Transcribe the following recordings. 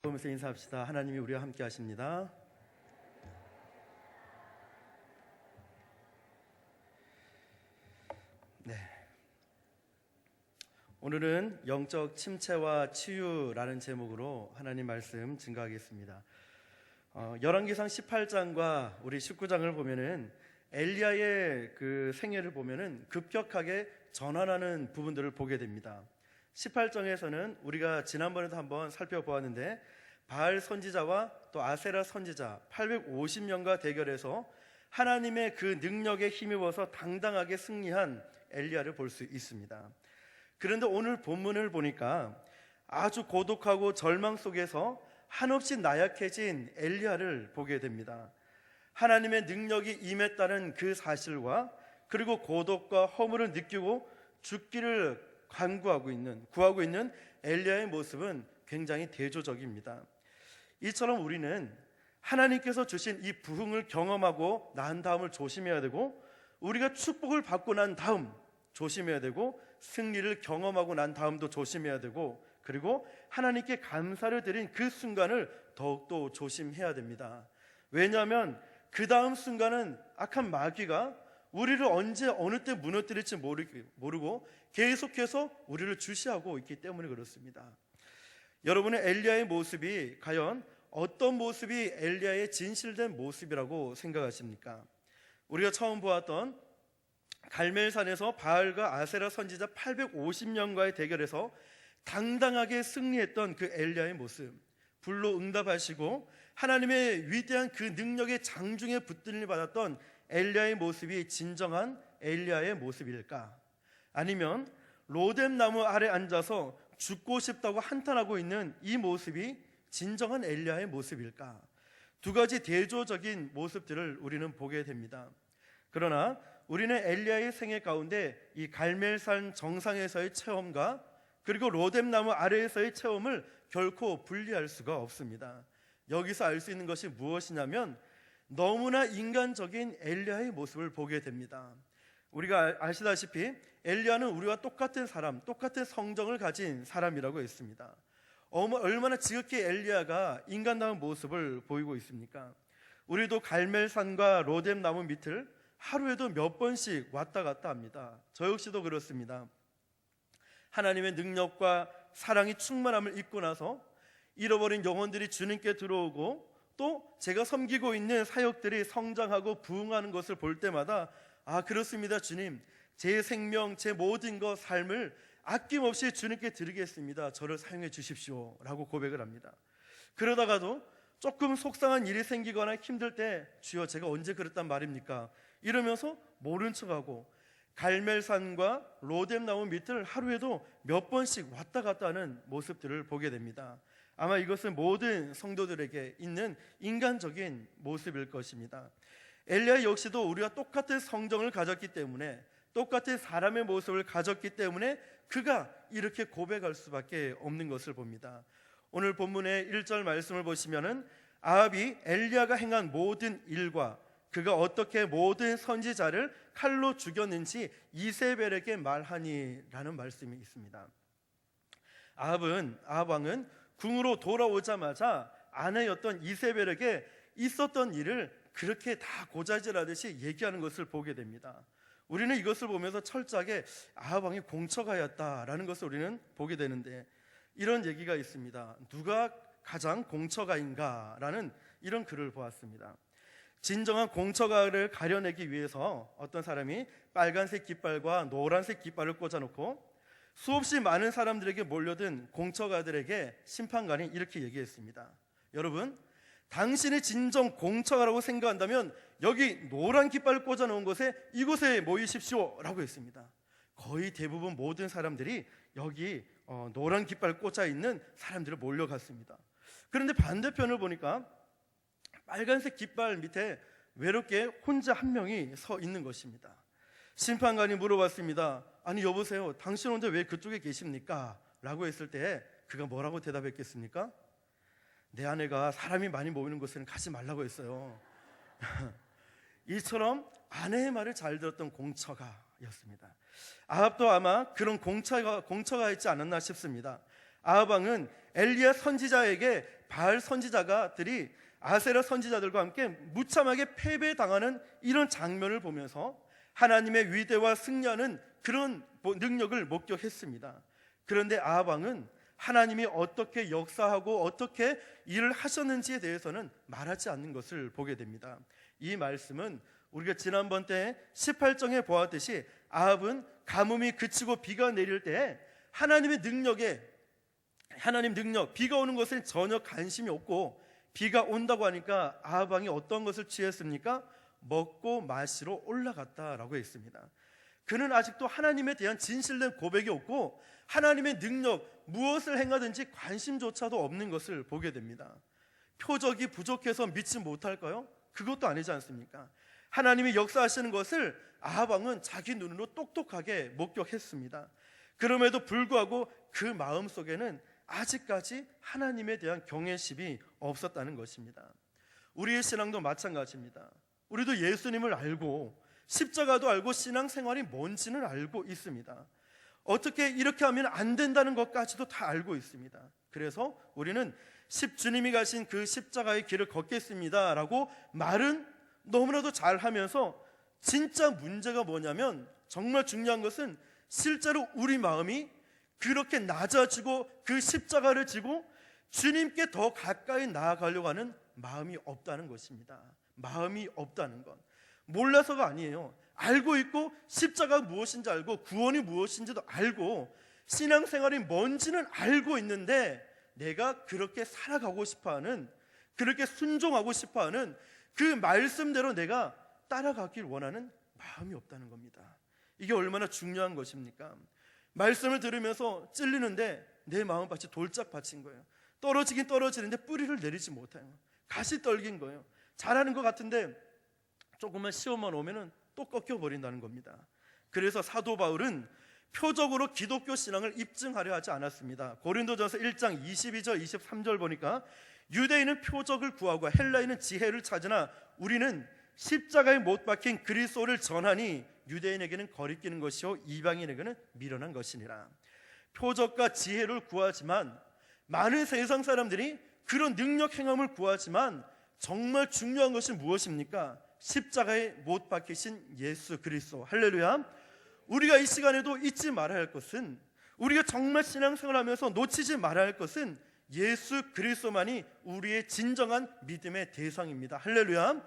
보면서 인사합시다. 하나님이 우리와 함께 하십니다. 네. 오늘은 영적 침체와 치유라는 제목으로 하나님 말씀 증거하겠습니다. 열왕기상 18장과 우리 19장을 보면은 엘리야의 그 생애를 보면은 급격하게 전환하는 부분들을 보게 됩니다. 18장에서는 우리가 지난번에도 한번 살펴보았는데 바알 선지자와 또 아세라 선지자 850명과 대결해서 하나님의 그 능력에 힘입어서 당당하게 승리한 엘리야를 볼 수 있습니다. 그런데 오늘 본문을 보니까 아주 고독하고 절망 속에서 한없이 나약해진 엘리야를 보게 됩니다. 하나님의 능력이 임했다는 그 사실과 그리고 고독과 허물을 느끼고 죽기를 구하고 있는 엘리야의 모습은 굉장히 대조적입니다. 이처럼 우리는 하나님께서 주신 이 부흥을 경험하고 난 다음을 조심해야 되고, 우리가 축복을 받고 난 다음 조심해야 되고, 승리를 경험하고 난 다음도 조심해야 되고, 그리고 하나님께 감사를 드린 그 순간을 더욱더 조심해야 됩니다. 왜냐하면 그 다음 순간은 악한 마귀가 우리를 언제 어느 때 무너뜨릴지 모르고 계속해서 우리를 주시하고 있기 때문에 그렇습니다. 여러분의 엘리야의 모습이 과연 어떤 모습이 엘리야의 진실된 모습이라고 생각하십니까? 우리가 처음 보았던 갈멜산에서 바알과 아세라 선지자 850명과의 대결에서 당당하게 승리했던 그 엘리야의 모습, 불로 응답하시고 하나님의 위대한 그 능력의 장중에 붙들림 받았던 엘리야의 모습이 진정한 엘리야의 모습일까? 아니면 로뎀 나무 아래 앉아서 죽고 싶다고 한탄하고 있는 이 모습이 진정한 엘리야의 모습일까? 두 가지 대조적인 모습들을 우리는 보게 됩니다. 그러나 우리는 엘리야의 생애 가운데 이 갈멜산 정상에서의 체험과 그리고 로뎀 나무 아래에서의 체험을 결코 분리할 수가 없습니다. 여기서 알 수 있는 것이 무엇이냐면 너무나 인간적인 엘리야의 모습을 보게 됩니다. 우리가 아시다시피 엘리야는 우리와 똑같은 사람, 똑같은 성정을 가진 사람이라고 했습니다. 얼마나 지극히 엘리야가 인간다운 모습을 보이고 있습니까? 우리도 갈멜산과 로뎀 나무 밑을 하루에도 몇 번씩 왔다 갔다 합니다. 저 역시도 그렇습니다. 하나님의 능력과 사랑이 충만함을 잊고 나서 잃어버린 영혼들이 주님께 들어오고, 또 제가 섬기고 있는 사역들이 성장하고 부흥하는 것을 볼 때마다 그렇습니다 주님, 제 생명, 제 모든 것, 삶을 아낌없이 주님께 드리겠습니다, 저를 사용해 주십시오 라고 고백을 합니다. 그러다가도 조금 속상한 일이 생기거나 힘들 때 주여 제가 언제 그랬단 말입니까? 이러면서 모른 척하고 갈멜산과 로뎀 나무 밑을 하루에도 몇 번씩 왔다 갔다 하는 모습들을 보게 됩니다. 아마 이것은 모든 성도들에게 있는 인간적인 모습일 것입니다. 엘리야 역시도 우리와 똑같은 성정을 가졌기 때문에, 똑같은 사람의 모습을 가졌기 때문에 그가 이렇게 고백할 수밖에 없는 것을 봅니다. 오늘 본문의 1절 말씀을 보시면은 아합이 엘리야가 행한 모든 일과 그가 어떻게 모든 선지자를 칼로 죽였는지 이세벨에게 말하니라는 말씀이 있습니다. 아합 왕은 궁으로 돌아오자마자 아내였던 이세벨에게 있었던 일을 그렇게 다 고자질하듯이 얘기하는 것을 보게 됩니다. 우리는 이것을 보면서 철저하게 아합 왕이 공처가였다라는 것을 우리는 보게 되는데, 이런 얘기가 있습니다. 누가 가장 공처가인가라는 이런 글을 보았습니다. 진정한 공처가를 가려내기 위해서 어떤 사람이 빨간색 깃발과 노란색 깃발을 꽂아놓고 수없이 많은 사람들에게 몰려든 공처가들에게 심판관이 이렇게 얘기했습니다. 여러분, 당신이 진정 공처가라고 생각한다면 여기 노란 깃발을 꽂아놓은 곳에 이곳에 모이십시오 라고 했습니다. 거의 대부분 모든 사람들이 여기 노란 깃발 꽂아 있는 사람들을 몰려갔습니다. 그런데 반대편을 보니까 빨간색 깃발 밑에 외롭게 혼자 한 명이 서 있는 것입니다. 심판관이 물어봤습니다. 아니 여보세요, 당신 혼자 왜 그쪽에 계십니까? 라고 했을 때 그가 뭐라고 대답했겠습니까? 내 아내가 사람이 많이 모이는 곳에는 가지 말라고 했어요. 이처럼 아내의 말을 잘 들었던 공처가였습니다. 아합도 아마 그런 공처가였지 않았나 싶습니다. 아합 왕은 엘리야 선지자에게 바알 선지자들이 아세라 선지자들과 함께 무참하게 패배당하는 이런 장면을 보면서 하나님의 위대와 승리하는 그런 능력을 목격했습니다. 그런데 아합 왕은 하나님이 어떻게 역사하고 어떻게 일을 하셨는지에 대해서는 말하지 않는 것을 보게 됩니다. 이 말씀은 우리가 지난번 때 18장에 보았듯이 아합은 가뭄이 그치고 비가 내릴 때 하나님 능력, 비가 오는 것에 전혀 관심이 없고, 비가 온다고 하니까 아합 왕이 어떤 것을 취했습니까? 먹고 마시러 올라갔다라고 했습니다. 그는 아직도 하나님에 대한 진실된 고백이 없고 하나님의 능력, 무엇을 행하든지 관심조차도 없는 것을 보게 됩니다. 표적이 부족해서 믿지 못할까요? 그것도 아니지 않습니까? 하나님이 역사하시는 것을 아합 왕은 자기 눈으로 똑똑하게 목격했습니다. 그럼에도 불구하고 그 마음속에는 아직까지 하나님에 대한 경외심이 없었다는 것입니다. 우리의 신앙도 마찬가지입니다. 우리도 예수님을 알고 십자가도 알고 신앙생활이 뭔지는 알고 있습니다. 어떻게 이렇게 하면 안 된다는 것까지도 다 알고 있습니다. 그래서 우리는 주님이 가신 그 십자가의 길을 걷겠습니다 라고 말은 너무나도 잘하면서, 진짜 문제가 뭐냐면, 정말 중요한 것은 실제로 우리 마음이 그렇게 낮아지고 그 십자가를 지고 주님께 더 가까이 나아가려고 하는 마음이 없다는 것입니다. 마음이 없다는 건 몰라서가 아니에요. 알고 있고 십자가 무엇인지 알고 구원이 무엇인지도 알고 신앙생활이 뭔지는 알고 있는데, 내가 그렇게 살아가고 싶어하는, 그렇게 순종하고 싶어하는 그 말씀대로 내가 따라가길 원하는 마음이 없다는 겁니다. 이게 얼마나 중요한 것입니까? 말씀을 들으면서 찔리는데 내 마음밭이 돌짝밭인 거예요. 떨어지긴 떨어지는데 뿌리를 내리지 못해요. 가시 떨긴 거예요. 잘하는 것 같은데 조금만 시험만 오면은 또 꺾여버린다는 겁니다. 그래서 사도 바울은 표적으로 기독교 신앙을 입증하려 하지 않았습니다. 고린도전서 1장 22절 23절 보니까 유대인은 표적을 구하고 헬라인은 지혜를 찾으나 우리는 십자가에 못 박힌 그리스도를 전하니 유대인에게는 거리끼는 것이요 이방인에게는 미련한 것이니라. 표적과 지혜를 구하지만, 많은 세상 사람들이 그런 능력 행함을 구하지만, 정말 중요한 것이 무엇입니까? 십자가에 못 박히신 예수 그리스도. 할렐루야. 우리가 이 시간에도 잊지 말아야 할 것은, 우리가 정말 신앙생활하면서 놓치지 말아야 할 것은 예수 그리스도만이 우리의 진정한 믿음의 대상입니다. 할렐루야.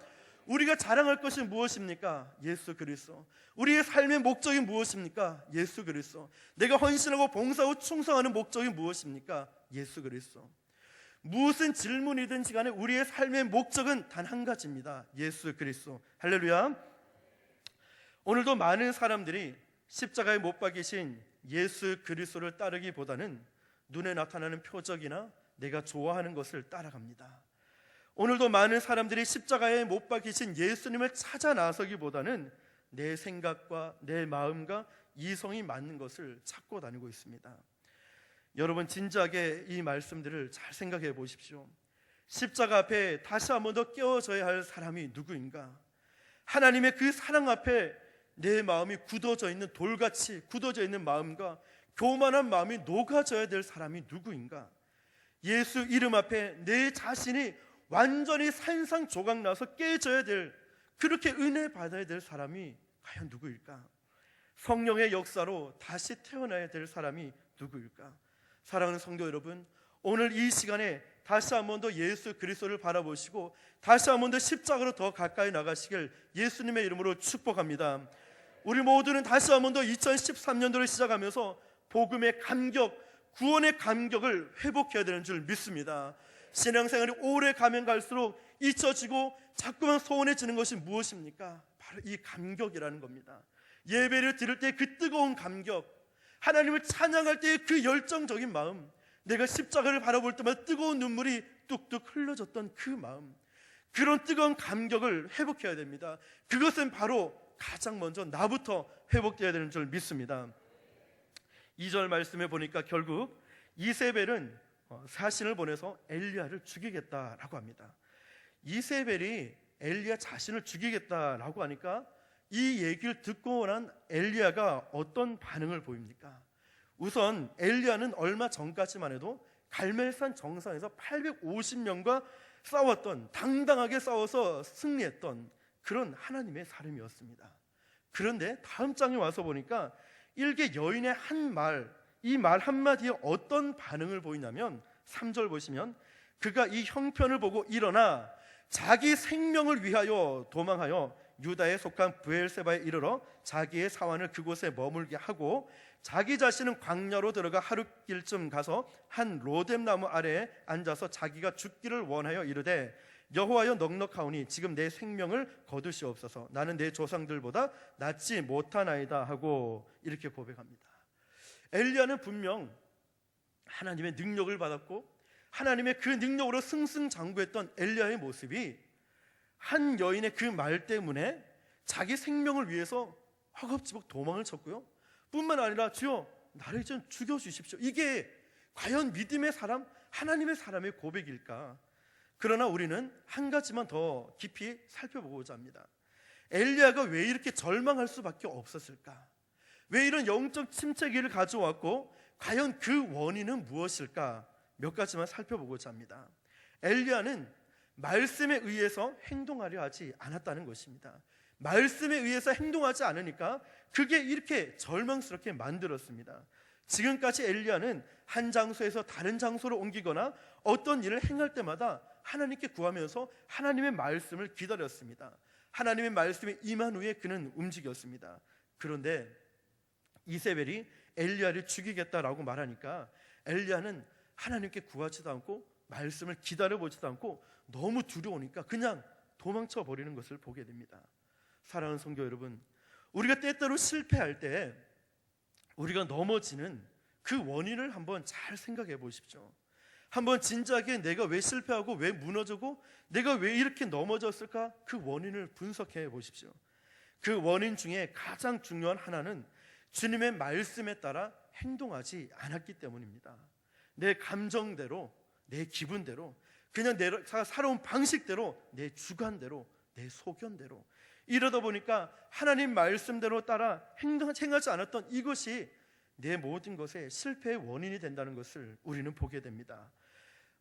우리가 자랑할 것이 무엇입니까? 예수 그리스도. 우리의 삶의 목적이 무엇입니까? 예수 그리스도. 내가 헌신하고 봉사하고 충성하는 목적이 무엇입니까? 예수 그리스도. 무슨 질문이든지 간에 우리의 삶의 목적은 단 한 가지입니다. 예수 그리스도. 할렐루야. 오늘도 많은 사람들이 십자가에 못 박이신 예수 그리스도를 따르기보다는 눈에 나타나는 표적이나 내가 좋아하는 것을 따라갑니다. 오늘도 많은 사람들이 십자가에 못 박이신 예수님을 찾아 나서기보다는 내 생각과 내 마음과 이성이 맞는 것을 찾고 다니고 있습니다. 여러분, 진지하게 이 말씀들을 잘 생각해 보십시오. 십자가 앞에 다시 한 번 더 깨어져야 할 사람이 누구인가? 하나님의 그 사랑 앞에 내 마음이 굳어져 있는, 돌같이 굳어져 있는 마음과 교만한 마음이 녹아져야 될 사람이 누구인가? 예수 이름 앞에 내 자신이 완전히 산산조각 나서 깨져야 될, 그렇게 은혜 받아야 될 사람이 과연 누구일까? 성령의 역사로 다시 태어나야 될 사람이 누구일까? 사랑하는 성도 여러분, 오늘 이 시간에 다시 한 번 더 예수 그리스도를 바라보시고 다시 한 번 더 십자가로 더 가까이 나가시길 예수님의 이름으로 축복합니다. 우리 모두는 다시 한 번 더 2013년도를 시작하면서 복음의 감격, 구원의 감격을 회복해야 되는 줄 믿습니다. 신앙생활이 오래 가면 갈수록 잊혀지고 자꾸만 소원해지는 것이 무엇입니까? 바로 이 감격이라는 겁니다. 예배를 드릴 때 그 뜨거운 감격, 하나님을 찬양할 때의 그 열정적인 마음, 내가 십자가를 바라볼 때마다 뜨거운 눈물이 뚝뚝 흘러졌던 그 마음, 그런 뜨거운 감격을 회복해야 됩니다. 그것은 바로 가장 먼저 나부터 회복되어야 되는 줄 믿습니다. 2절 말씀에 보니까 결국 이세벨은 사신을 보내서 엘리야를 죽이겠다라고 합니다. 이세벨이 엘리야 자신을 죽이겠다라고 하니까 이 얘기를 듣고 난 엘리야가 어떤 반응을 보입니까? 우선 엘리야는 얼마 전까지만 해도 갈멜산 정상에서 850명과 싸웠던, 당당하게 싸워서 승리했던 그런 하나님의 사람이었습니다. 그런데 다음 장에 와서 보니까 일개 여인의 한 말, 이 말 한마디에 어떤 반응을 보이냐면 3절 보시면 그가 이 형편을 보고 일어나 자기 생명을 위하여 도망하여 유다에 속한 브엘세바에 이르러 자기의 사환을 그곳에 머물게 하고 자기 자신은 광야로 들어가 하룻길쯤 가서 한 로뎀나무 아래에 앉아서 자기가 죽기를 원하여 이르되 여호와여 넉넉하오니 지금 내 생명을 거두시옵소서. 나는 내 조상들보다 낫지 못하나이다 하고 이렇게 고백합니다. 엘리야는 분명 하나님의 능력을 받았고 하나님의 그 능력으로 승승장구했던 엘리야의 모습이 한 여인의 그 말 때문에 자기 생명을 위해서 허겁지겁 도망을 쳤고요, 뿐만 아니라 주여 나를 좀 죽여주십시오, 이게 과연 믿음의 사람, 하나님의 사람의 고백일까? 그러나 우리는 한 가지만 더 깊이 살펴보고자 합니다. 엘리야가 왜 이렇게 절망할 수밖에 없었을까? 왜 이런 영적 침체기를 가져왔고 과연 그 원인은 무엇일까? 몇 가지만 살펴보고자 합니다. 엘리야는 말씀에 의해서 행동하려 하지 않았다는 것입니다. 말씀에 의해서 행동하지 않으니까 그게 이렇게 절망스럽게 만들었습니다. 지금까지 엘리야는 한 장소에서 다른 장소로 옮기거나 어떤 일을 행할 때마다 하나님께 구하면서 하나님의 말씀을 기다렸습니다. 하나님의 말씀이 임한 후에 그는 움직였습니다. 그런데 이세벨이 엘리야를 죽이겠다라고 말하니까 엘리야는 하나님께 구하지도 않고 말씀을 기다려보지도 않고 너무 두려우니까 그냥 도망쳐 버리는 것을 보게 됩니다. 사랑하는 성도 여러분, 우리가 때때로 실패할 때 우리가 넘어지는 그 원인을 한번 잘 생각해 보십시오. 한번 진지하게 내가 왜 실패하고 왜 무너지고 내가 왜 이렇게 넘어졌을까? 그 원인을 분석해 보십시오. 그 원인 중에 가장 중요한 하나는 주님의 말씀에 따라 행동하지 않았기 때문입니다. 내 감정대로, 내 기분대로, 그냥 내가 살아온 방식대로, 내 주관대로, 내 소견대로 이러다 보니까 하나님 말씀대로 따라 행하지 않았던 이것이 내 모든 것의 실패의 원인이 된다는 것을 우리는 보게 됩니다.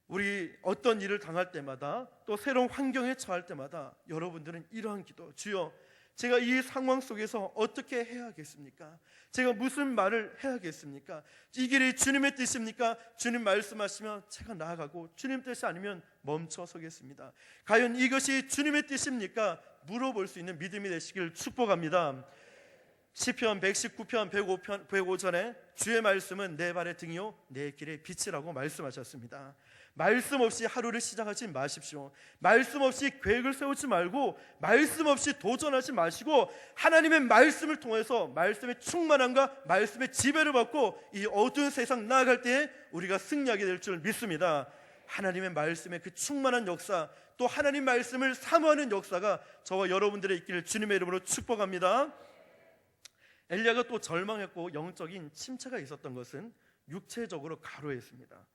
우리 어떤 일을 당할 때마다 또 새로운 환경에 처할 때마다 여러분들은 이러한 기도, 주여 제가 이 상황 속에서 어떻게 해야겠습니까? 제가 무슨 말을 해야겠습니까? 이 길이 주님의 뜻입니까? 주님 말씀하시면 제가 나아가고 주님 뜻이 아니면 멈춰 서겠습니다. 과연 이것이 주님의 뜻입니까? 물어볼 수 있는 믿음이 되시길 축복합니다. 시편 119편 105절에 주의 말씀은 내 발의 등이요 내 길의 빛이라고 말씀하셨습니다. 말씀 없이 하루를 시작하지 마십시오. 말씀 없이 계획을 세우지 말고 말씀 없이 도전하지 마시고 하나님의 말씀을 통해서 말씀의 충만함과 말씀의 지배를 받고 이 어두운 세상 나아갈 때에 우리가 승리하게 될 줄 믿습니다. 하나님의 말씀의 그 충만한 역사, 또 하나님 말씀을 사모하는 역사가 저와 여러분들의 있기를 주님의 이름으로 축복합니다. 엘리야가 또 절망했고 영적인 침체가 있었던 것은 육체적으로 가로했습니다.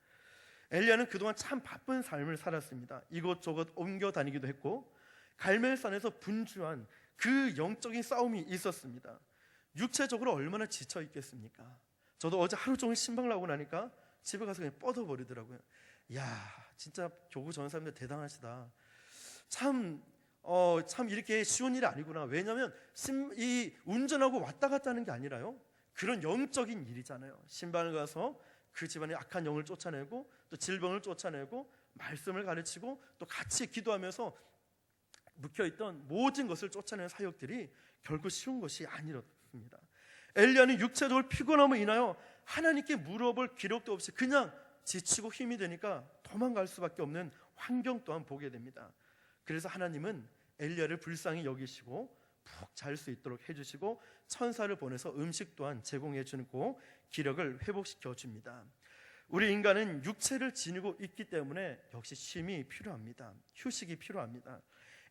엘리야는 그동안 참 바쁜 삶을 살았습니다. 이곳저곳 옮겨 다니기도 했고 갈멜산에서 분주한 그 영적인 싸움이 있었습니다. 육체적으로 얼마나 지쳐 있겠습니까? 저도 어제 하루 종일 신방을 하고 나니까 집에 가서 그냥 뻗어버리더라고요. 야, 진짜 교구 전사님들 대단하시다. 참 이렇게 쉬운 일이 아니구나. 왜냐하면 이 운전하고 왔다 갔다 하는 게 아니라요, 그런 영적인 일이잖아요. 신방을 가서 그 집안의 악한 영을 쫓아내고 또 질병을 쫓아내고 말씀을 가르치고 또 같이 기도하면서 묵혀있던 모든 것을 쫓아내는 사역들이 결국 쉬운 것이 아니었습니다. 엘리야는 육체적으로 피곤함을 인하여 하나님께 물어볼 기력도 없이 그냥 지치고 힘이 되니까 도망갈 수밖에 없는 환경 또한 보게 됩니다. 그래서 하나님은 엘리야를 불쌍히 여기시고 푹 잘 수 있도록 해주시고 천사를 보내서 음식 또한 제공해 주고 기력을 회복시켜 줍니다. 우리 인간은 육체를 지니고 있기 때문에 역시 쉼이 필요합니다. 휴식이 필요합니다.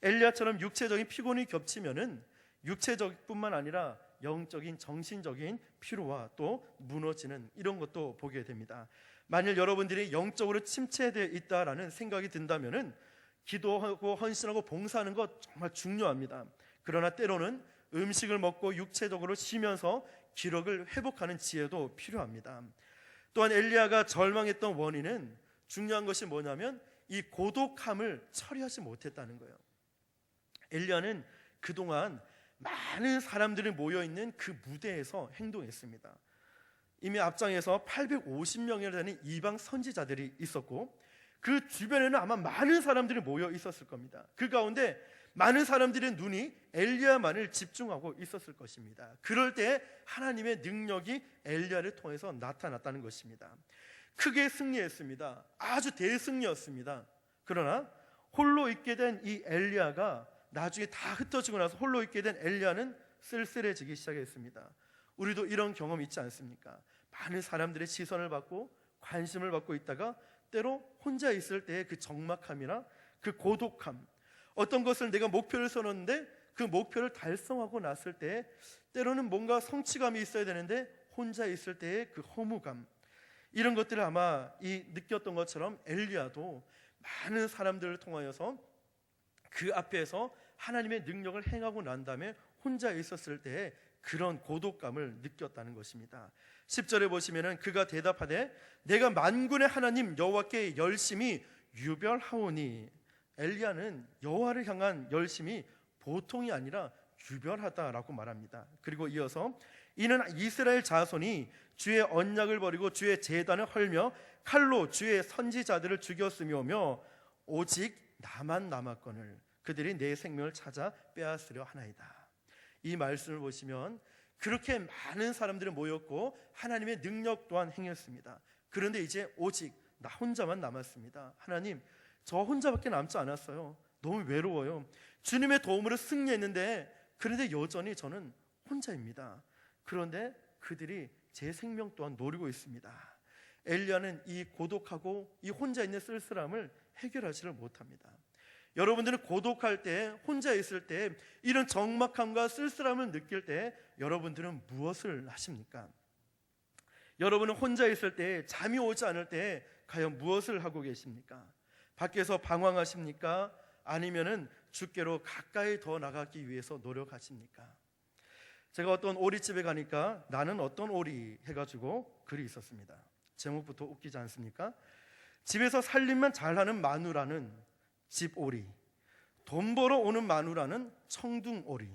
엘리야처럼 육체적인 피곤이 겹치면은 육체적뿐만 아니라 영적인 정신적인 피로와 또 무너지는 이런 것도 보게 됩니다. 만일 여러분들이 영적으로 침체되어 있다라는 생각이 든다면은 기도하고 헌신하고 봉사하는 것 정말 중요합니다. 그러나 때로는 음식을 먹고 육체적으로 쉬면서 기력을 회복하는 지혜도 필요합니다. 또한 엘리야가 절망했던 원인은 중요한 것이 뭐냐면 이 고독함을 처리하지 못했다는 거예요. 엘리야는 그동안 많은 사람들이 모여있는 그 무대에서 행동했습니다. 이미 앞장에서 850명이나 되는 이방 선지자들이 있었고 그 주변에는 아마 많은 사람들이 모여 있었을 겁니다. 그 가운데 많은 사람들의 눈이 엘리야만을 집중하고 있었을 것입니다. 그럴 때 하나님의 능력이 엘리야를 통해서 나타났다는 것입니다. 크게 승리했습니다. 아주 대승리였습니다. 그러나 홀로 있게 된 이 엘리야가 나중에 다 흩어지고 나서 홀로 있게 된 엘리야는 쓸쓸해지기 시작했습니다. 우리도 이런 경험 있지 않습니까? 많은 사람들의 시선을 받고 관심을 받고 있다가 때로 혼자 있을 때의 그 적막함이나 그 고독함, 어떤 것을 내가 목표를 세웠는데 그 목표를 달성하고 났을 때 때로는 뭔가 성취감이 있어야 되는데 혼자 있을 때의 그 허무감, 이런 것들을 아마 느꼈던 것처럼 엘리야도 많은 사람들을 통하여서 그 앞에서 하나님의 능력을 행하고 난 다음에 혼자 있었을 때의 그런 고독감을 느꼈다는 것입니다. 10절에 보시면은 그가 대답하되 내가 만군의 하나님 여호와께 열심히 유별하오니, 엘리야는 여호와를 향한 열심이 보통이 아니라 유별하다라고 말합니다. 그리고 이어서 이는 이스라엘 자손이 주의 언약을 버리고 주의 제단을 헐며 칼로 주의 선지자들을 죽였으며며 오직 나만 남았거늘 그들이 내 생명을 찾아 빼앗으려 하나이다. 이 말씀을 보시면 그렇게 많은 사람들이 모였고 하나님의 능력 또한 행했습니다. 그런데 이제 오직 나 혼자만 남았습니다. 하나님, 저 혼자밖에 남지 않았어요. 너무 외로워요. 주님의 도움으로 승리했는데 그런데 여전히 저는 혼자입니다. 그런데 그들이 제 생명 또한 노리고 있습니다. 엘리야는 이 고독하고 이 혼자 있는 쓸쓸함을 해결하지를 못합니다. 여러분들은 고독할 때, 혼자 있을 때, 이런 적막함과 쓸쓸함을 느낄 때 여러분들은 무엇을 하십니까? 여러분은 혼자 있을 때, 잠이 오지 않을 때 과연 무엇을 하고 계십니까? 밖에서 방황하십니까? 아니면은 주께로 가까이 더 나가기 위해서 노력하십니까? 제가 어떤 오리집에 가니까 나는 어떤 오리 해가지고 글이 있었습니다. 제목부터 웃기지 않습니까? 집에서 살림만 잘하는 마누라는 집오리, 돈 벌어 오는 마누라는 청둥오리,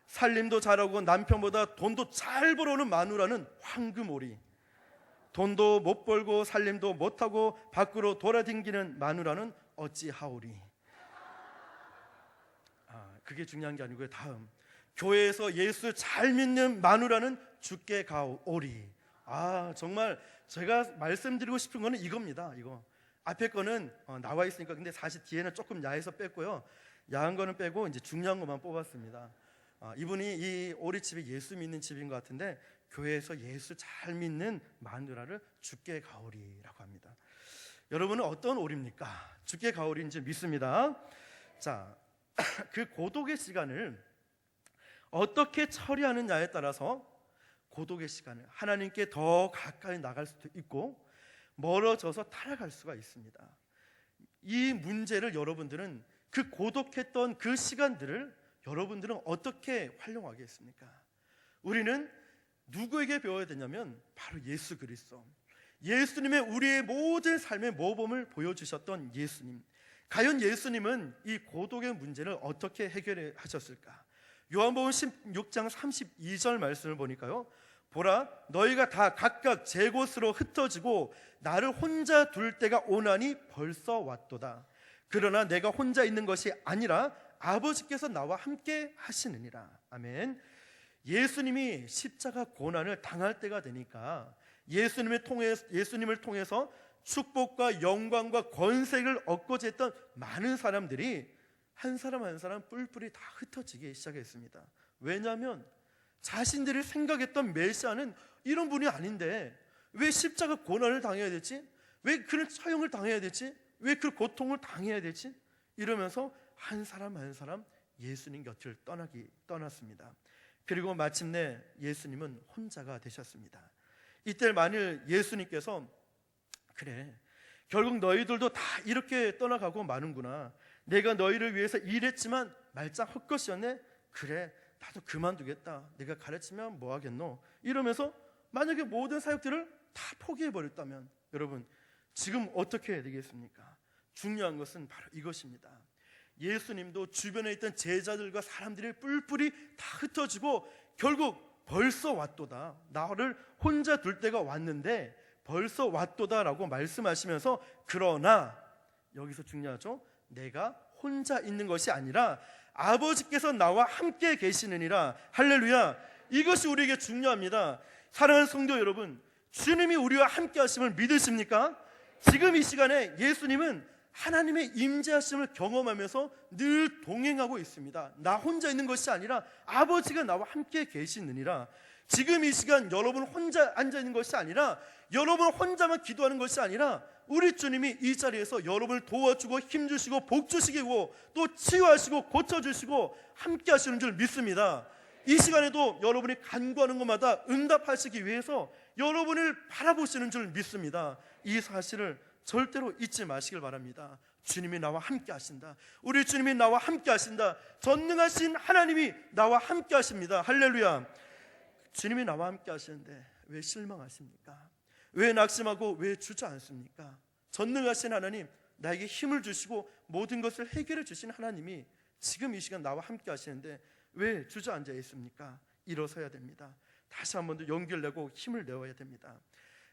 살림도 잘하고 남편보다 돈도 잘 벌어오는 마누라는 황금오리, 돈도 못 벌고 살림도 못하고 밖으로 돌아다니는 마누라는 어찌하오리. 그게 중요한 게 아니고요. 다음, 교회에서 예수 잘 믿는 마누라는 주께 가오리. 정말 제가 말씀드리고 싶은 거는 이겁니다. 이거 앞에 거는 나와 있으니까, 근데 사실 뒤에는 조금 야해서 뺐고요. 야한 거는 빼고 이제 중요한 것만 뽑았습니다. 이분이 이 오리집이 예수 믿는 집인 것 같은데 교회에서 예수 잘 믿는 마누라를 주께 가오리라고 합니다. 여러분은 어떤 오리입니까? 주께 가오리인지 믿습니다. 자, 그 고독의 시간을 어떻게 처리하느냐에 따라서 고독의 시간을 하나님께 더 가까이 나갈 수도 있고 멀어져서 타락할 수가 있습니다. 이 문제를 여러분들은, 그 고독했던 그 시간들을 여러분들은 어떻게 활용하겠습니까? 우리는 누구에게 배워야 되냐면 바로 예수 그리스도, 예수님의 우리의 모든 삶의 모범을 보여주셨던 예수님. 과연 예수님은 이 고독의 문제를 어떻게 해결하셨을까? 요한복음 16장 32절 말씀을 보니까요, 보라, 너희가 다 각각 제 곳으로 흩어지고 나를 혼자 둘 때가 오나니 벌써 왔도다. 그러나 내가 혼자 있는 것이 아니라 아버지께서 나와 함께 하시느니라. 아멘. 예수님이 십자가 고난을 당할 때가 되니까 예수님을 통해서 축복과 영광과 권세를 얻고자 했던 많은 사람들이 한 사람 한 사람 뿔뿔이 다 흩어지기 시작했습니다. 왜냐하면 자신들이 생각했던 메시아는 이런 분이 아닌데 왜 십자가 고난을 당해야 되지? 왜 그런 처형을 당해야 되지? 왜 그 고통을 당해야 되지? 이러면서 한 사람 한 사람 예수님 곁을 떠났습니다. 그리고 마침내 예수님은 혼자가 되셨습니다. 이때 만일 예수님께서 그래, 결국 너희들도 다 이렇게 떠나가고 마는구나, 내가 너희를 위해서 일했지만 말짱 헛것이었네, 그래 나도 그만두겠다, 내가 가르치면 뭐하겠노, 이러면서 만약에 모든 사역들을 다 포기해버렸다면 여러분 지금 어떻게 해야 되겠습니까? 중요한 것은 바로 이것입니다. 예수님도 주변에 있던 제자들과 사람들이 뿔뿔이 다 흩어지고 결국 벌써 왔도다, 나를 혼자 둘 때가 왔는데 벌써 왔도다라고 말씀하시면서, 그러나 여기서 중요하죠. 내가 혼자 있는 것이 아니라 아버지께서 나와 함께 계시느니라. 할렐루야. 이것이 우리에게 중요합니다. 사랑하는 성도 여러분, 주님이 우리와 함께 하심을 믿으십니까? 지금 이 시간에 예수님은 하나님의 임재하심을 경험하면서 늘 동행하고 있습니다. 나 혼자 있는 것이 아니라 아버지가 나와 함께 계시느니라. 지금 이 시간 여러분 혼자 앉아있는 것이 아니라, 여러분 혼자만 기도하는 것이 아니라 우리 주님이 이 자리에서 여러분을 도와주고 힘주시고 복주시고 또 치유하시고 고쳐주시고 함께 하시는 줄 믿습니다. 이 시간에도 여러분이 간구하는 것마다 응답하시기 위해서 여러분을 바라보시는 줄 믿습니다. 이 사실을 절대로 잊지 마시길 바랍니다. 주님이 나와 함께 하신다. 우리 주님이 나와 함께 하신다. 전능하신 하나님이 나와 함께 하십니다. 할렐루야. 주님이 나와 함께 하시는데 왜 실망하십니까? 왜 낙심하고 왜 주저앉습니까? 전능하신 하나님, 나에게 힘을 주시고 모든 것을 해결해 주신 하나님이 지금 이 시간 나와 함께 하시는데 왜 주저앉아 있습니까? 일어서야 됩니다. 다시 한 번 더 용기를 내고 힘을 내어야 됩니다.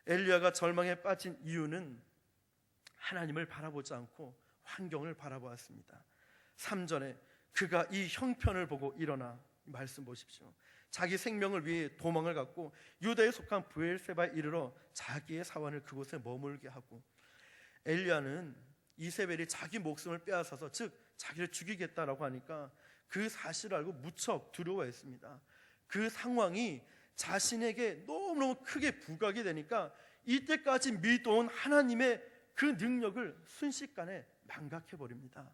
엘리야가 절망에 빠진 이유는 하나님을 바라보지 않고 환경을 바라보았습니다. 3절에 그가 이 형편을 보고 일어나, 말씀 보십시오. 자기 생명을 위해 도망을 갔고 유다에 속한 브엘세바에 이르러 자기의 사환을 그곳에 머물게 하고, 엘리야는 이세벨이 자기 목숨을 빼앗아서, 즉 자기를 죽이겠다라고 하니까 그 사실을 알고 무척 두려워했습니다. 그 상황이 자신에게 너무너무 크게 부각이 되니까 이때까지 믿어온 하나님의 그 능력을 순식간에 망각해버립니다.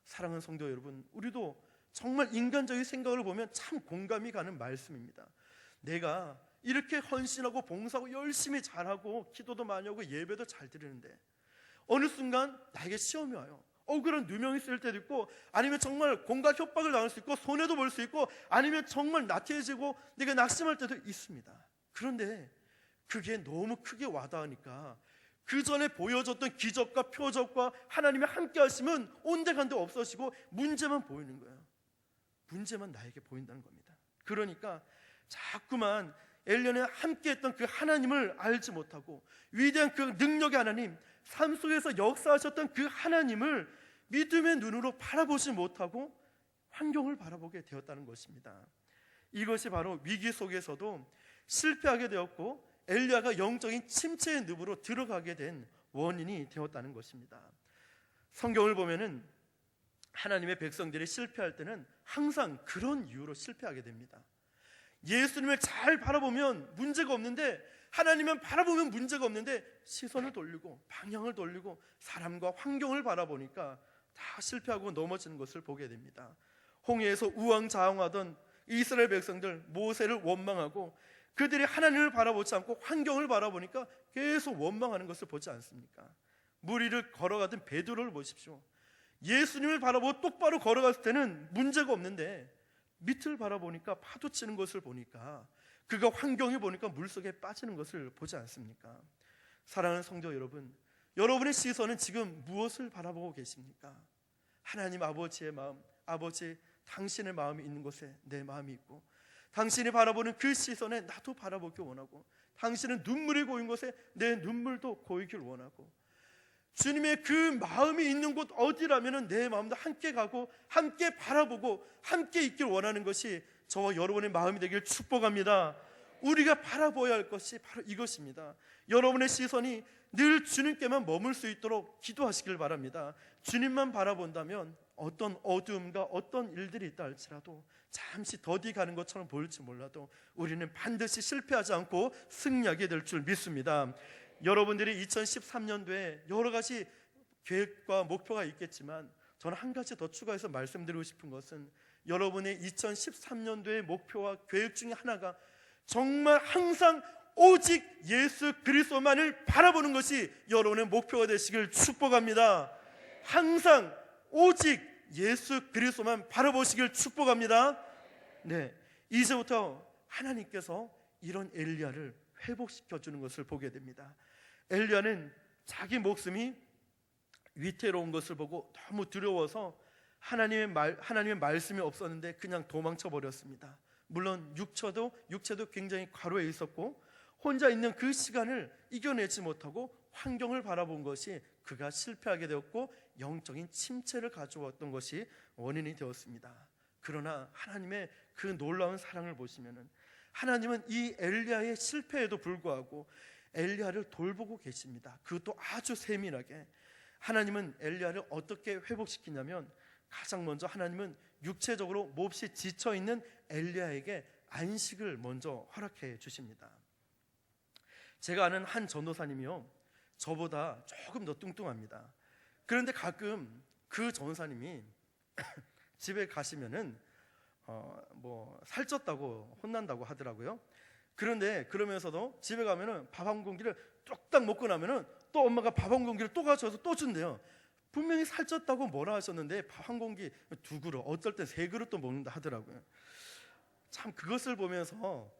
사랑하는 성도 여러분, 우리도 정말 인간적인 생각을 보면 참 공감이 가는 말씀입니다. 내가 이렇게 헌신하고 봉사하고 열심히 잘하고 기도도 많이 하고 예배도 잘 드리는데 어느 순간 나에게 시험이 와요. 억울한 누명이 쓸 때도 있고, 아니면 정말 공갈 협박을 당할 수 있고, 손해도 볼 수 있고, 아니면 정말 나태해지고 내가 낙심할 때도 있습니다. 그런데 그게 너무 크게 와닿으니까 그 전에 보여줬던 기적과 표적과 하나님의 함께 하심은 온데간데 없어지고 문제만 보이는 거예요. 문제만 나에게 보인다는 겁니다. 그러니까 자꾸만 엘리야는 함께했던 그 하나님을 알지 못하고, 위대한 그 능력의 하나님, 삶 속에서 역사하셨던 그 하나님을 믿음의 눈으로 바라보지 못하고 환경을 바라보게 되었다는 것입니다. 이것이 바로 위기 속에서도 실패하게 되었고 엘리야가 영적인 침체의 늪으로 들어가게 된 원인이 되었다는 것입니다. 성경을 보면은 하나님의 백성들이 실패할 때는 항상 그런 이유로 실패하게 됩니다. 예수님을 잘 바라보면 문제가 없는데, 하나님은 바라보면 문제가 없는데 시선을 돌리고 방향을 돌리고 사람과 환경을 바라보니까 다 실패하고 넘어지는 것을 보게 됩니다. 홍해에서 우왕좌왕하던 이스라엘 백성들, 모세를 원망하고 그들이 하나님을 바라보지 않고 환경을 바라보니까 계속 원망하는 것을 보지 않습니까? 물 위를 걸어가던 베드로를 보십시오. 예수님을 바라보고 똑바로 걸어갔을 때는 문제가 없는데 밑을 바라보니까 파도 치는 것을 보니까, 그가 환경에 보니까 물속에 빠지는 것을 보지 않습니까? 사랑하는 성도 여러분, 여러분의 시선은 지금 무엇을 바라보고 계십니까? 하나님 아버지의 마음, 아버지 당신의 마음이 있는 곳에 내 마음이 있고, 당신이 바라보는 그 시선에 나도 바라보길 원하고, 당신은 눈물이 고인 곳에 내 눈물도 고이길 원하고, 주님의 그 마음이 있는 곳 어디라면 내 마음도 함께 가고 함께 바라보고 함께 있길 원하는 것이 저와 여러분의 마음이 되길 축복합니다. 우리가 바라보아야 할 것이 바로 이것입니다. 여러분의 시선이 늘 주님께만 머물 수 있도록 기도하시길 바랍니다. 주님만 바라본다면 어떤 어두움과 어떤 일들이 있다 할지라도 잠시 더디 가는 것처럼 보일지 몰라도 우리는 반드시 실패하지 않고 승리하게 될 줄 믿습니다. 여러분들이 2013년도에 여러 가지 계획과 목표가 있겠지만 저는 한 가지 더 추가해서 말씀드리고 싶은 것은, 여러분의 2013년도의 목표와 계획 중에 하나가 정말 항상 오직 예수 그리스도만을 바라보는 것이 여러분의 목표가 되시길 축복합니다. 항상 오직 예수 그리스도만 바라보시길 축복합니다. 네, 이제부터 하나님께서 이런 엘리야를 회복시켜 주는 것을 보게 됩니다. 엘리야는 자기 목숨이 위태로운 것을 보고 너무 두려워서 하나님의 말씀이 없었는데 그냥 도망쳐 버렸습니다. 물론 육체도 굉장히 과로해 있었고 혼자 있는 그 시간을 이겨내지 못하고 환경을 바라본 것이 그가 실패하게 되었고 영적인 침체를 가져왔던 것이 원인이 되었습니다. 그러나 하나님의 그 놀라운 사랑을 보시면은 하나님은 이 엘리야의 실패에도 불구하고 엘리야를 돌보고 계십니다. 그것도 아주 세밀하게. 하나님은 엘리야를 어떻게 회복시키냐면 가장 먼저 하나님은 육체적으로 몹시 지쳐있는 엘리야에게 안식을 먼저 허락해 주십니다. 제가 아는 한 전도사님이요, 저보다 조금 더 뚱뚱합니다. 그런데 가끔 그 전도사님이 집에 가시면은 살쪘다고 혼난다고 하더라고요. 그런데 그러면서도 집에 가면은 밥 한 공기를 뚝딱 먹고 나면은 또 엄마가 밥 한 공기를 또 가져와서 또 준대요. 분명히 살쪘다고 뭐라 하셨는데 밥 한 공기 2그릇, 어쩔 때 3그릇도 먹는다 하더라고요. 참 그것을 보면서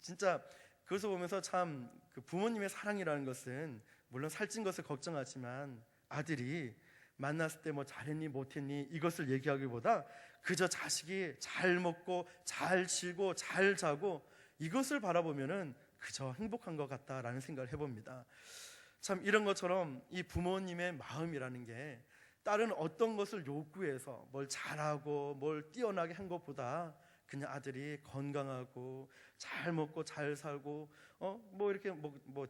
진짜 그것을 보면서 참 그 부모님의 사랑이라는 것은 물론 살찐 것을 걱정하지만 아들이 만났을 때 뭐 잘했니 못했니 이것을 얘기하기보다 그저 자식이 잘 먹고 잘 쉬고 잘 자고 이것을 바라보면은 그저 행복한 것 같다라는 생각을 해봅니다. 참 이런 것처럼 이 부모님의 마음이라는 게 다른 어떤 것을 요구해서 뭘 잘하고 뭘 뛰어나게 한 것보다 그냥 아들이 건강하고 잘 먹고 잘 살고 이렇게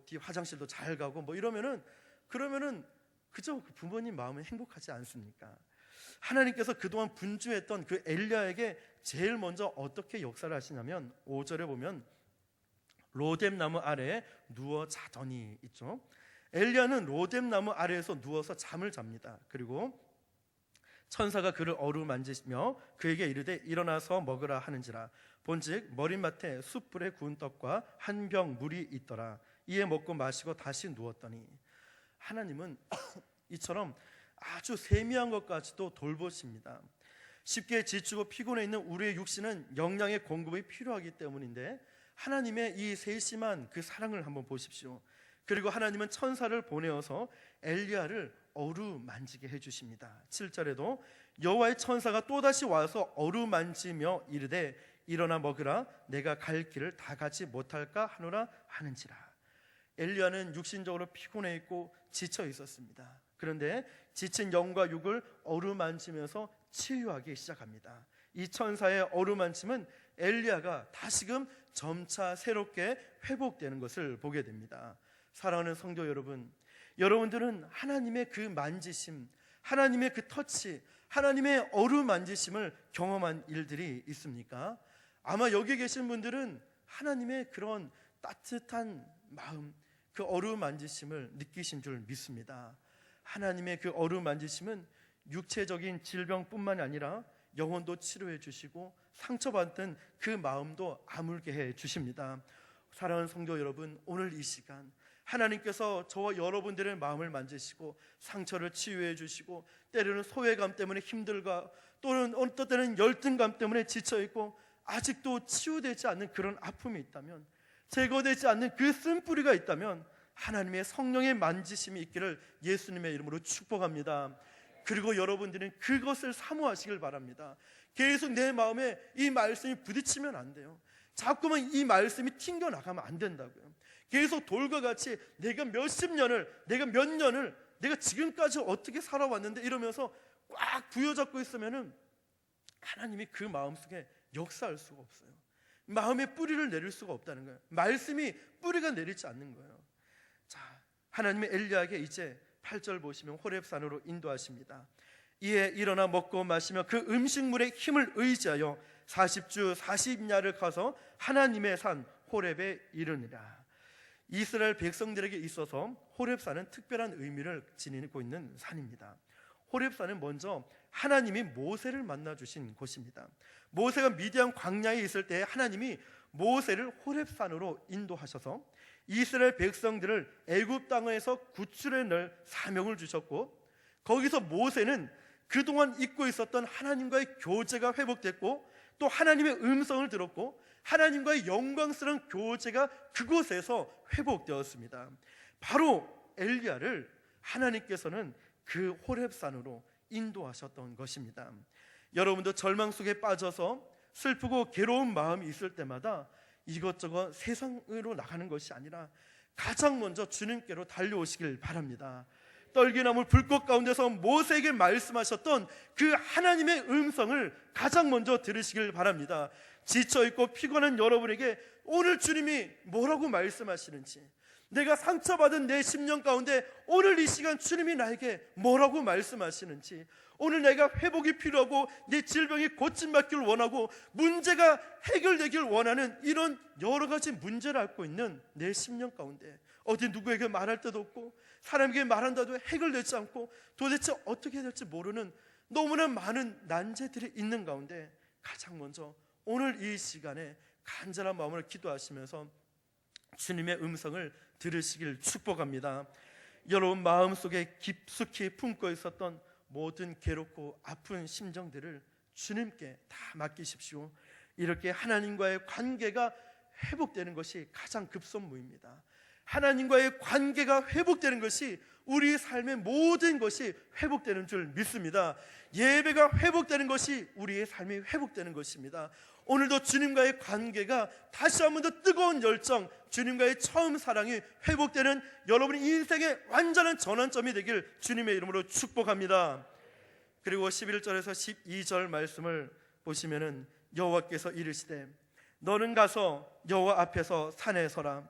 뒤 화장실도 잘 가고 이러면은 그러면은 그저 그 부모님 마음은 행복하지 않습니까? 하나님께서 그동안 분주했던 그 엘리야에게 제일 먼저 어떻게 역사를 하시냐면 5절에 보면 로뎀나무 아래에 누워 자더니 있죠. 엘리야는 로뎀나무 아래에서 누워서 잠을 잡니다. 그리고 천사가 그를 어루만지시며 그에게 이르되 일어나서 먹으라 하는지라. 본즉 머릿맡에 숯불에 구운 떡과 한 병 물이 있더라. 이에 먹고 마시고 다시 누웠더니 하나님은 이처럼 아주 세미한 것까지도 돌보십니다. 쉽게 지치고 피곤해 있는 우리의 육신은 영양의 공급이 필요하기 때문인데 하나님의 이 세심한 그 사랑을 한번 보십시오. 그리고 하나님은 천사를 보내어서 엘리야를 어루만지게 해주십니다. 7절에도 여호와의 천사가 또다시 와서 어루만지며 이르되 일어나 먹으라. 내가 갈 길을 다 가지 못할까 하노라 하는지라. 엘리야는 육신적으로 피곤해 있고 지쳐 있었습니다. 그런데 지친 영과 육을 어루만지면서 치유하기 시작합니다. 이 천사의 어루만짐은 엘리야가 다시금 점차 새롭게 회복되는 것을 보게 됩니다. 사랑하는 성도 여러분, 여러분들은 하나님의 그 만지심, 하나님의 그 터치, 하나님의 어루만지심을 경험한 일들이 있습니까? 아마 여기 계신 분들은 하나님의 그런 따뜻한 마음, 그 어루만지심을 느끼신 줄 믿습니다. 하나님의 그 어루만지심은 육체적인 질병뿐만 아니라 영혼도 치료해 주시고 상처받은 그 마음도 아물게 해 주십니다. 사랑하는 성도 여러분, 오늘 이 시간 하나님께서 저와 여러분들의 마음을 만지시고 상처를 치유해 주시고 때로는 소외감 때문에 힘들고 또는 어떤 때는 열등감 때문에 지쳐있고 아직도 치유되지 않는 그런 아픔이 있다면, 제거되지 않는 그 쓴뿌리가 있다면 하나님의 성령의 만지심이 있기를 예수님의 이름으로 축복합니다. 그리고 여러분들은 그것을 사모하시길 바랍니다. 계속 내 마음에 이 말씀이 부딪히면 안 돼요. 자꾸만 이 말씀이 튕겨나가면 안 된다고요. 계속 돌과 같이 내가 몇십 년을, 내가 몇 년을, 내가 지금까지 어떻게 살아왔는데 이러면서 꽉 부여잡고 있으면은 하나님이 그 마음속에 역사할 수가 없어요. 마음에 뿌리를 내릴 수가 없다는 거예요. 말씀이 뿌리가 내리지 않는 거예요. 자, 하나님의 엘리야에게 이제 8절 보시면 호렙산으로 인도하십니다. 이에 일어나 먹고 마시며 그 음식물의 힘을 의지하여 40주 40야를 가서 하나님의 산 호렙에 이르니라. 이스라엘 백성들에게 있어서 호렙산은 특별한 의미를 지니고 있는 산입니다. 호렙산은 먼저 하나님이 모세를 만나 주신 곳입니다. 모세가 미디안 광야에 있을 때 하나님이 모세를 호렙산으로 인도하셔서 이스라엘 백성들을 애굽 땅에서 구출해 낼 사명을 주셨고, 거기서 모세는 그동안 잊고 있었던 하나님과의 교제가 회복됐고 또 하나님의 음성을 들었고 하나님과의 영광스러운 교제가 그곳에서 회복되었습니다. 바로 엘리야를 하나님께서는 그 호렙산으로 인도하셨던 것입니다. 여러분도 절망 속에 빠져서 슬프고 괴로운 마음이 있을 때마다 이것저것 세상으로 나가는 것이 아니라 가장 먼저 주님께로 달려오시길 바랍니다. 떨기나무 불꽃 가운데서 모세에게 말씀하셨던 그 하나님의 음성을 가장 먼저 들으시길 바랍니다. 지쳐있고 피곤한 여러분에게 오늘 주님이 뭐라고 말씀하시는지, 내가 상처받은 내 심령 가운데 오늘 이 시간 주님이 나에게 뭐라고 말씀하시는지, 오늘 내가 회복이 필요하고 내 질병이 고침받기를 원하고 문제가 해결되길 원하는 이런 여러 가지 문제를 앓고 있는 내 심령 가운데 어디 누구에게 말할 데도 없고 사람에게 말한다도 해결되지 않고 도대체 어떻게 해야 될지 모르는 너무나 많은 난제들이 있는 가운데 가장 먼저 오늘 이 시간에 간절한 마음으로 기도하시면서 주님의 음성을 들으시길 축복합니다. 여러분 마음속에 깊숙이 품고 있었던 모든 괴롭고 아픈 심정들을 주님께 다 맡기십시오. 이렇게 하나님과의 관계가 회복되는 것이 가장 급선무입니다. 하나님과의 관계가 회복되는 것이 우리 삶의 모든 것이 회복되는 줄 믿습니다. 예배가 회복되는 것이 우리의 삶이 회복되는 것입니다. 오늘도 주님과의 관계가 다시 한 번 더 뜨거운 열정, 주님과의 처음 사랑이 회복되는 여러분의 인생의 완전한 전환점이 되길 주님의 이름으로 축복합니다. 그리고 11절에서 12절 말씀을 보시면은 여호와께서 이르시되 너는 가서 여호와 앞에서 산에 서라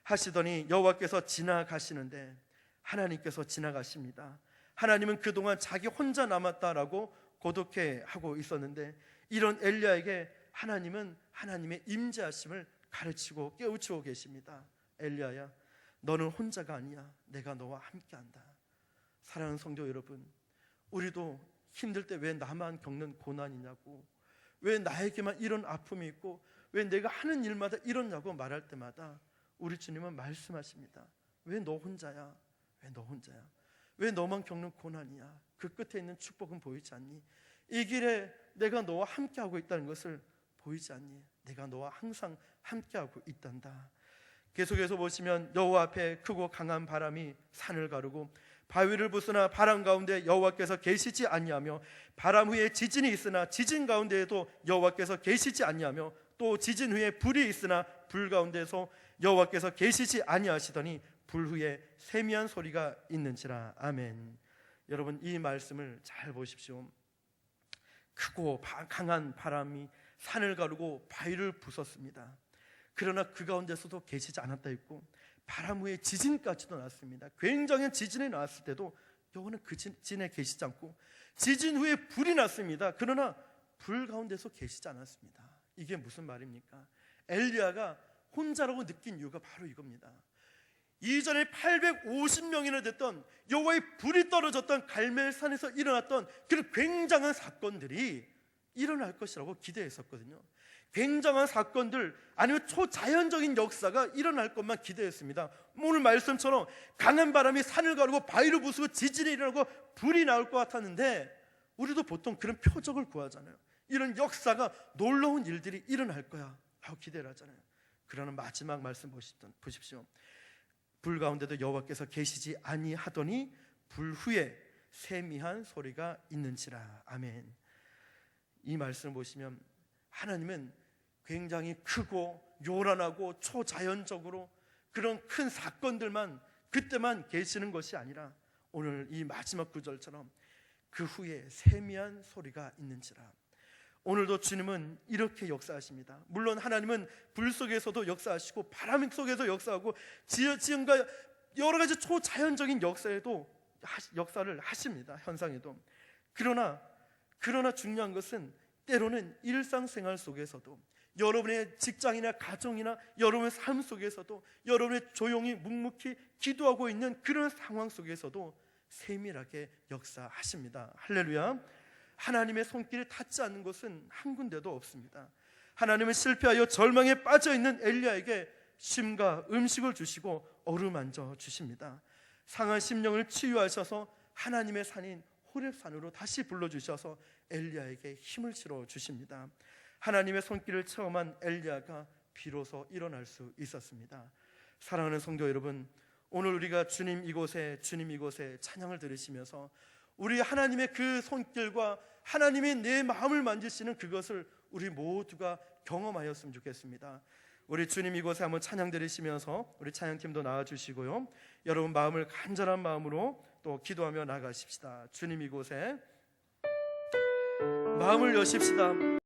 하시더니 여호와께서 지나가시는데 하나님께서 지나가십니다. 하나님은 그동안 자기 혼자 남았다라고 고독해하고 있었는데 이런 엘리야에게 하나님은 하나님의 임재하심을 가르치고 깨우치고 계십니다. 엘리야야, 너는 혼자가 아니야. 내가 너와 함께한다. 사랑하는 성도 여러분, 우리도 힘들 때 왜 나만 겪는 고난이냐고, 왜 나에게만 이런 아픔이 있고 왜 내가 하는 일마다 이러냐고 말할 때마다 우리 주님은 말씀하십니다. 왜 너 혼자야? 왜 너 혼자야? 왜 너만 겪는 고난이야? 그 끝에 있는 축복은 보이지 않니? 이 길에 내가 너와 함께하고 있다는 것을 보이지 않니? 내가 너와 항상 함께하고 있단다. 계속해서 보시면 여호와 앞에 크고 강한 바람이 산을 가르고 바위를 부수나 바람 가운데 여호와께서 계시지 아니하며 바람 후에 지진이 있으나 지진 가운데에도 여호와께서 계시지 아니하며 또 지진 후에 불이 있으나 불 가운데서 여호와께서 계시지 아니하시더니 불 후에 세미한 소리가 있는지라. 아멘. 여러분 이 말씀을 잘 보십시오. 크고 강한 바람이 산을 가르고 바위를 부쉈습니다. 그러나 그 가운데서도 계시지 않았다 했고 바람 후에 지진까지도 났습니다. 굉장한 지진이 나왔을 때도 여호와는 그 지진에 계시지 않고 지진 후에 불이 났습니다. 그러나 불 가운데서 계시지 않았습니다. 이게 무슨 말입니까? 엘리야가 혼자라고 느낀 이유가 바로 이겁니다. 이전에 850명이나 됐던 여호와의 불이 떨어졌던 갈멜산에서 일어났던 그런 굉장한 사건들이 일어날 것이라고 기대했었거든요. 굉장한 사건들 아니면 초자연적인 역사가 일어날 것만 기대했습니다. 오늘 말씀처럼 강한 바람이 산을 가르고 바위를 부수고 지진이 일어나고 불이 나올 것 같았는데 우리도 보통 그런 표적을 구하잖아요. 이런 역사가 놀라운 일들이 일어날 거야 하고 기대를 하잖아요. 그러나 마지막 말씀 보십시오. 불 가운데도 여호와께서 계시지 아니하더니 불 후에 세미한 소리가 있는지라. 아멘. 이 말씀을 보시면 하나님은 굉장히 크고 요란하고 초자연적으로 그런 큰 사건들만 그때만 계시는 것이 아니라 오늘 이 마지막 구절처럼 그 후에 세미한 소리가 있는지라. 오늘도 주님은 이렇게 역사하십니다. 물론 하나님은 불 속에서도 역사하시고 바람 속에서 역사하고 지연과 여러 가지 초자연적인 역사를 하십니다. 현상에도. 그러나 중요한 것은 때로는 일상생활 속에서도 여러분의 직장이나 가정이나 여러분의 삶 속에서도 여러분의 조용히 묵묵히 기도하고 있는 그런 상황 속에서도 세밀하게 역사하십니다. 할렐루야. 하나님의 손길이 닿지 않는 곳은 한 군데도 없습니다. 하나님은 실패하여 절망에 빠져있는 엘리야에게 쉼과 음식을 주시고 어루만져 주십니다. 상한 심령을 치유하셔서 하나님의 산인 호렙산으로 다시 불러주셔서 엘리야에게 힘을 실어 주십니다. 하나님의 손길을 체험한 엘리야가 비로소 일어날 수 있었습니다. 사랑하는 성도 여러분, 오늘 우리가 주님 이곳에 찬양을 들으시면서 우리 하나님의 그 손길과 하나님의 내 마음을 만지시는 그것을 우리 모두가 경험하였으면 좋겠습니다. 우리 주님 이곳에 한번 찬양 들으시면서 우리 찬양팀도 나와주시고요, 여러분 마음을 간절한 마음으로 또 기도하며 나가십시다. 주님 이곳에 마음을 여십시다.